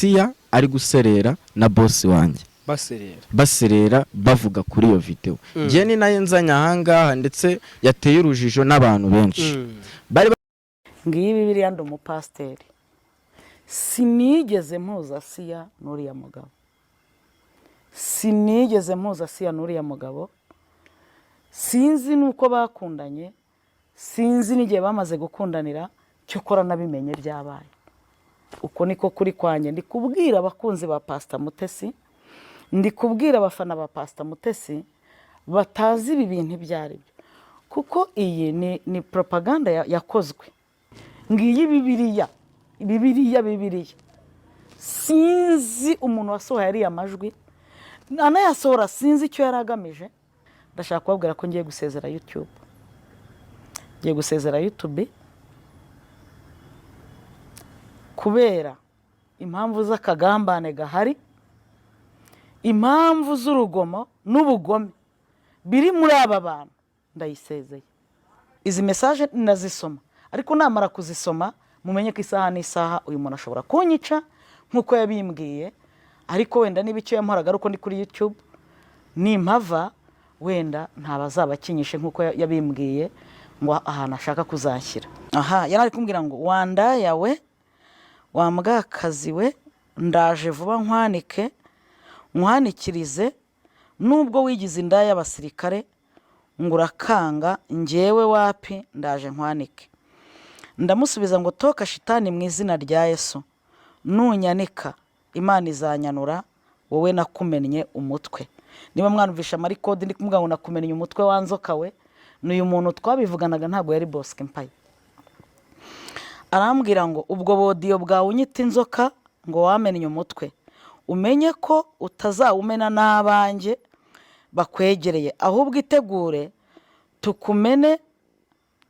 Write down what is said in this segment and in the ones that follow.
Asiya ari guserera na boss wanjye baserera bavuga kuri iyo video. Je ni nayo nzanya ahangaha ndetse yateye urujijo n'abantu benshi. Bari ngiyi Bibiliya ndo umupasteri sinigeze mpuza Asiya n'uriya mugabo, sinigeze mpuza Asiya n'uriya mugabo, sinzi nuko bakundanye, sinzi n'igihe bamaze gukundanira, cyokora nabimenye byabaye. Uko niko kuri kwanje ndi kubwira abakunzi ba Pastor Mutesi, ndi kubwira abafana ba Pastor Mutesi batazi ibi bintu byari byo, kuko iyi ni propaganda yakozwe. Ngiyi Bibiliya sinzi umuntu wasohoye ari amajwi anayasohora, sinzi icyo yaragamije. Ndashaka kubabwira ko ngiye gusezera YouTube, ngiye gusezera YouTube kubera impamvu z'akagambane gahari, impamvu z'urugomo n'ubugome biri muri aba bantu. Ndayisezeye. Izi message nazisoma, ariko namara kuzisoma mumenye ko isaha n'isaha uyu muntu ashobora kunyica nkuko yabimbwiye, ariko wenda n'ibicyo yamuhoraga uko ndi kuri YouTube nimpava wenda ntabazaba kinyishe nkuko yabimbwiye ngo ahantu ashaka kuzanshyira. Yarari kumbwira ngo wanda yawe wambwakazi we, ndaje vuba nkwanikirize, nubwo wigize indaya y'abasirikare ngo urakanga, njyewe wapi ndaje nkwanike. Ndamusubiza ngo toka shitani mu izina rya Yesu, nunyanika Imana izanyanura, wowe nakumennye umutwe. Niba mwanumvisha marikodi ndi kumubwira ngo nakumennye umutwe wanzoka we, n'uyu muntu twabivuganaga ntabwo yari Bosco Mpaye. Arambwira ngo ubwo bodiyo bwawe unyita inzoka ngo wamennye umutwe, umenye ko utazawumena n'abanjye bakwegereye, ahubwo itegure tukumene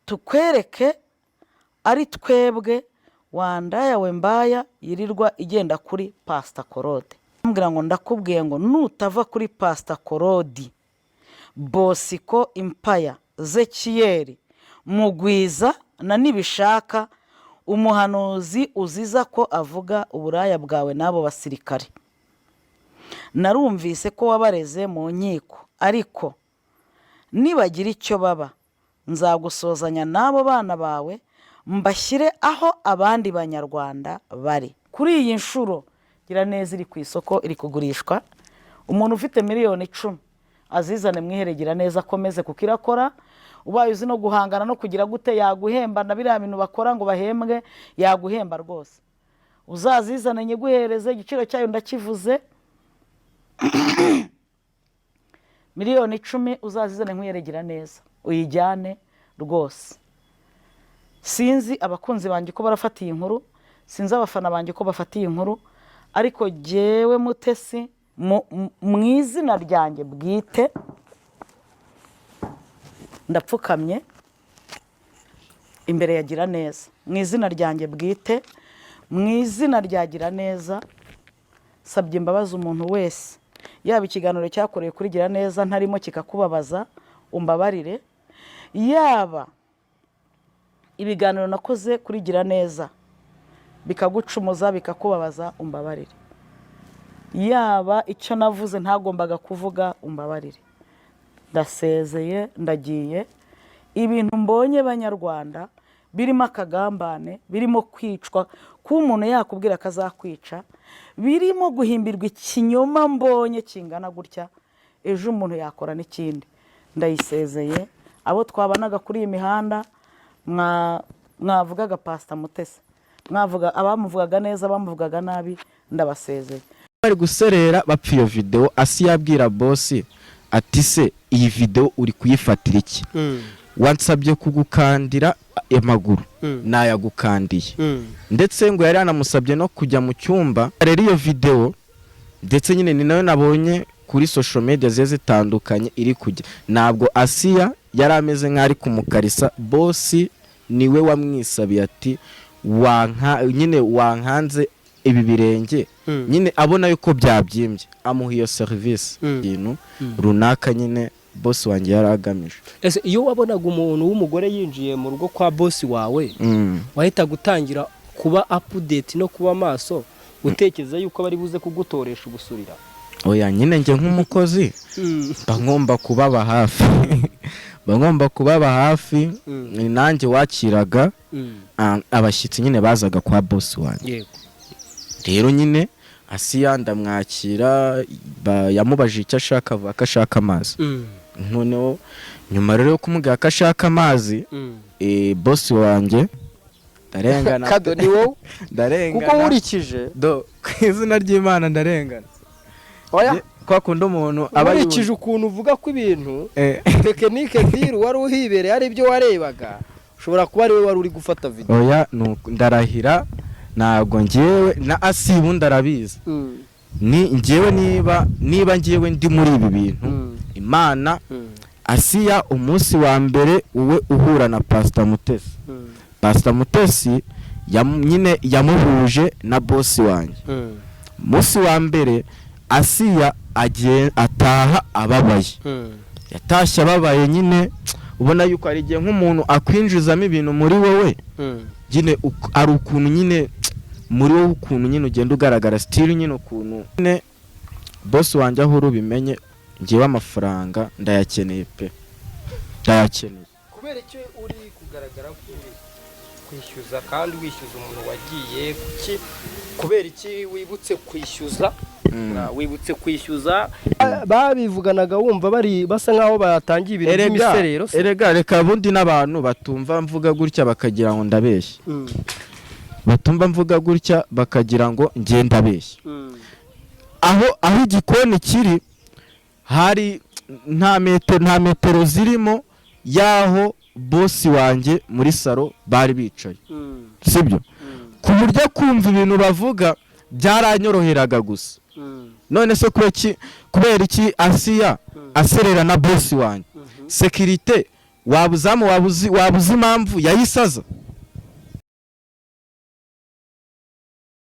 tukwereke ari twebwe wanda yawe mbaya yirirwa igenda kuri Pastor Korode. Arambwira ngo ndakubwiye ngo nutava kuri Pastor Korodi, Bosco Mpaye, Zekiyeli Mugwiza na nibishaka umuhanuzi uziza ko avuga uburaya bwawe n'abo basirikare. Narumvise ko wabareze mu nkiko, ariko nibagira icyo baba nzagusozanya n'abo bana bawe mbashyire aho abandi banyarwanda bari. Kuri iyi nshuro Giraneza iri ku isoko, iri kugurishwa. Umuntu ufite miliyoni 10 azizane mwihere Giraneza akomeze kukirakora. Ubaye uzi no guhangana no kugira gute yaguhemba, na biriya bintu bakora ngo bahembwe yaguhemba rwose. Uzazizane nyiguhereze, igiciro cyayo ndakivuze miliyoni 10, uzazizane mwihere Giraneza uyijyane rwose. Sinzi abakunzi banjye ko barafatiye inkuru, sinzi abafana banjye ko bafatiye inkuru, ariko jewe Mutesi mu izina ryanjye bwite ndapfukamye imbere ya Giraneza, mu izina ryanjye bwite, mu izina rya Giraneza sabye imbabazi umuntu wese, yaba ikiganiro cyakorewe kuri Giraneza ntarimo kikakubabaza umbabarire, yaba ibiganiro nakoze kuri Giraneza bikagucumuza bikakubabaza umbabarire, yaba icyo navuze ntagombaga kuvuga umbabarire. Ndasezeye, ndagiye. Ibintu mbonye banyarwanda birimo akagambane, birimo kwicwa, ko umuntu yakubwira akazakwica, birimo guhimbirwa ikinyoma mbonye kingana gutya, ejo umuntu yakora n'ikindi. Ndayisezeye. Abo twabanaga kuri iyi mihanda mwavugaga Pastor Mutesi, mwavuga abamuvugaga neza, abamuvugaga nabi, ndabasezeye. Bari guserera bapfa iyo video. Asiya abwira boss ati se iyi video uri kuyifatira iki? Wansabye kugukandira amaguru nayagukandiye. Ndetse ngo yari anamusabye no kujya mu cyumba. Rero iyo video ndetse nyine ni nayo nabonye kuri social media zitandukanye iri kujya. Ntabwo Asiya yari ameze nk'ari kumukarisa, boss niwe wamwisabiye ati nyine wankanze ibi birenge, nyine abona yuko byabyimbye, amuha iyo service ibintu runaka nyine boss wanjye yaragamije. Ese iyo wabonaga umuntu w'umugore yinjiye mu rugo kwa boss wawe, wahita gutangira kuba update no kuba maso utekereza yuko bari buze kugutoresha ubusurira? oya nyine njye nk'umukozi mba ngomba kubaba hafi mba ngomba kubaba hafi. Ni nanjye wakiraga abashyitsi nyine bazaga kwa boss wanjye. Yego. Rero nyine Asiya ndamwakira, yamubajije icyo ashaka, avuga ko ashaka amazi. Noneho nyuma rero yo kumubwira ko ashaka amazi, boss wanjye ndarengana. Kado ni wowe ndarengana kuko wurikije ku izina ry'Imana ndarengana. oya kwa kundi umuntu aba wurikije ukuntu uvuga ko ibintu tekinike nk'iyi wari uhibereye ari ibyo warebaga, ushobora kuba ari we wari uri gufata video. oya ndarahira ntabwo njyewe na Asibu ndarabizi. ni njyewe niba njyewe ndi muri ibi bintu Imana Asiya umunsi wa mbere uwe uhura na Pastor Mutesi. Pastor Mutesi nyine yamuhuje na boss wanjye. Umunsi wa mbere Asiya ataha ababaye. Yatashye ababaye nyine ubona yuko ari igihe nk'umuntu akwinjizamo ibintu muri wowe. Nyine ari ukuntu nyine muri wowe ukuntu nyine ugenda ugaragara still nyine ukuntu nyine boss wanjye aho ubimenye ngiye amafaranga ndayakeneye pe. Ndayakeneye. Kubera icyo uri kugaragara kwishyuza kandi wishyuza umuntu wagiye kuki? Kubera iki wibutse kwishyuza? Wibutse kwishyuza babivuganaga wumva bari basa nkaho batangiye ibintu by'imiserero. Erega reka bundi n'abantu batumva mvuga gutya bakagira ngo ndabeshye. Batumva mvuga gutya bakagira ngo ngiye ndabeshye. Aho igikoni kiri hari nta metero zirimo yaho boss wanjye muri salo bari bicaye. Sibyo? Ku buryo kumva ibintu bavuga byaranyoroheraga gusa. None se kubera iki Asiya aserera na boss wanjye? Security wabuzi impamvu yayisaza.